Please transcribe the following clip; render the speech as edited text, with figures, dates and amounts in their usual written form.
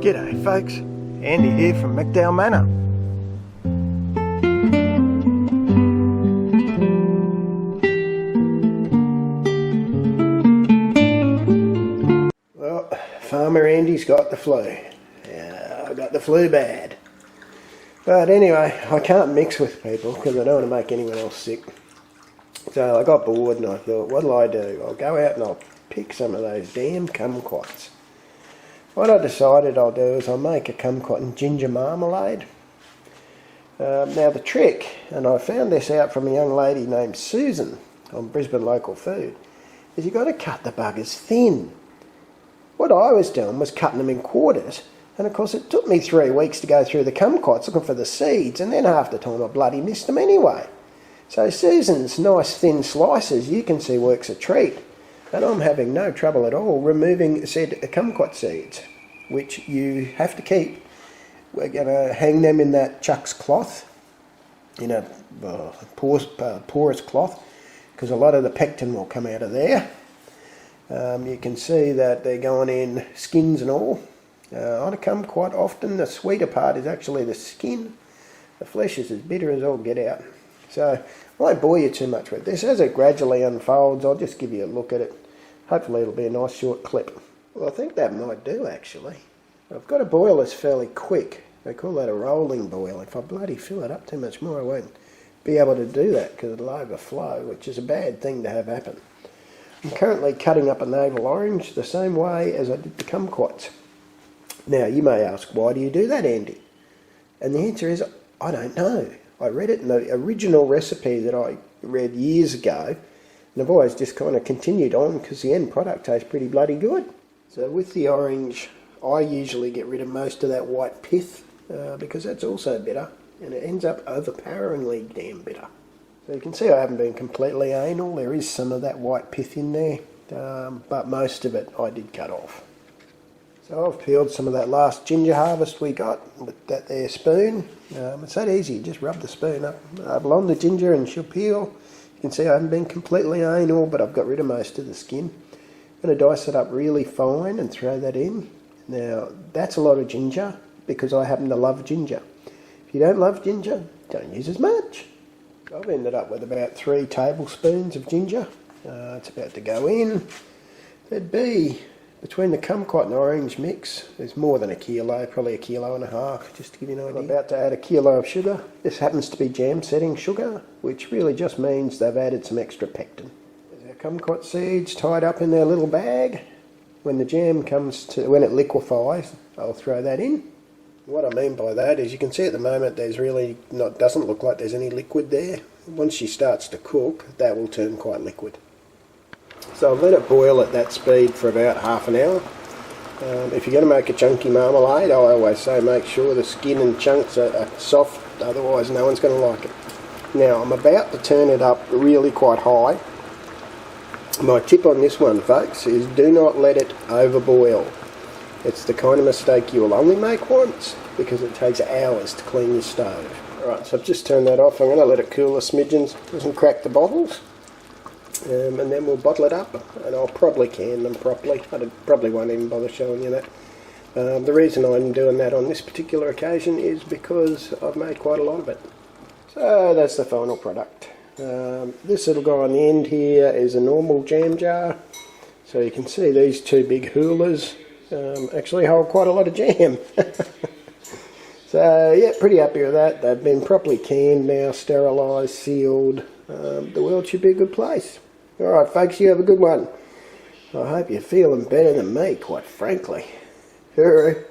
G'day folks, Andy here from McDowall Manor. Well, Farmer Andy's got the flu. Yeah, I got the flu bad. But anyway, I can't mix with people because I don't want to make anyone else sick. So I got bored and I thought, what'll I do? I'll go out and I'll pick some of those damn kumquats. What I decided I'll do is I'll make a kumquat and ginger marmalade. Now the trick, and I found this out from a young lady named Susan on Brisbane Local Food, is you've got to cut the buggers thin. What I was doing was cutting them in quarters, and of course it took me 3 weeks to go through the kumquats looking for the seeds, and then half the time I bloody missed them anyway. So Susan's nice thin slices, you can see, works a treat. And I'm having no trouble at all removing said kumquat seeds, which you have to keep. We're going to hang them in that Chuck's cloth, in a porous cloth, because a lot of the pectin will come out of there. You can see that they're going in skins and all. On a kumquat, often the sweeter part is actually the skin. The flesh is as bitter as all get out. So I won't bore you too much with this. As it gradually unfolds, I'll just give you a look at it. Hopefully it'll be a nice short clip. Well, I think that might do actually. I've got to boil this fairly quick. They call that a rolling boil. If I bloody fill it up too much more, I won't be able to do that because it'll overflow, which is a bad thing to have happen. I'm currently cutting up a navel orange the same way as I did the kumquats. Now, you may ask, why do you do that, Andy? And the answer is, I don't know. I read it in the original recipe that I read years ago, and I've always just kind of continued on because the end product tastes pretty bloody good. So with the orange, I usually get rid of most of that white pith because that's also bitter, and it ends up overpoweringly damn bitter. So you can see I haven't been completely anal. There is some of that white pith in there, but most of it I did cut off. So I've peeled some of that last ginger harvest we got with that there spoon. It's that easy, you just rub the spoon up along the ginger and she'll peel. You can see I haven't been completely anal, but I've got rid of most of the skin. I'm going to dice it up really fine and throw that in. Now that's a lot of ginger because I happen to love ginger. If you don't love ginger, don't use as much. I've ended up with about 3 tablespoons of ginger. It's about to go in. There'd be, between the kumquat and orange mix, there's more than a kilo, probably 1.5 kilos, just to give you an idea. I'm about to add 1 kilo of sugar. This happens to be jam setting sugar, which really just means they've added some extra pectin. There's our kumquat seeds tied up in their little bag. When the jam when it liquefies, I'll throw that in. What I mean by that is you can see at the moment there's really doesn't look like there's any liquid there. Once she starts to cook, that will turn quite liquid. So I've let it boil at that speed for about half an hour. If you're going to make a chunky marmalade, I always say make sure the skin and chunks are soft, otherwise no one's going to like it. Now I'm about to turn it up really quite high. My tip on this one, folks, is do not let it overboil. It's the kind of mistake you will only make once because it takes hours to clean your stove. Alright, so I've just turned that off. I'm going to let it cool a smidgens. Doesn't crack the bottles. And then we'll bottle it up, and I'll probably can them properly. I probably won't even bother showing you that. The reason I'm doing that on this particular occasion is because I've made quite a lot of it. So that's the final product. This little guy on the end here is a normal jam jar. So you can see these 2 big hoolas actually hold quite a lot of jam. So yeah, pretty happy with that. They've been properly canned now, sterilised, sealed. The world should be a good place. Alright folks, you have a good one. I hope you're feeling better than me, quite frankly. Hooroo.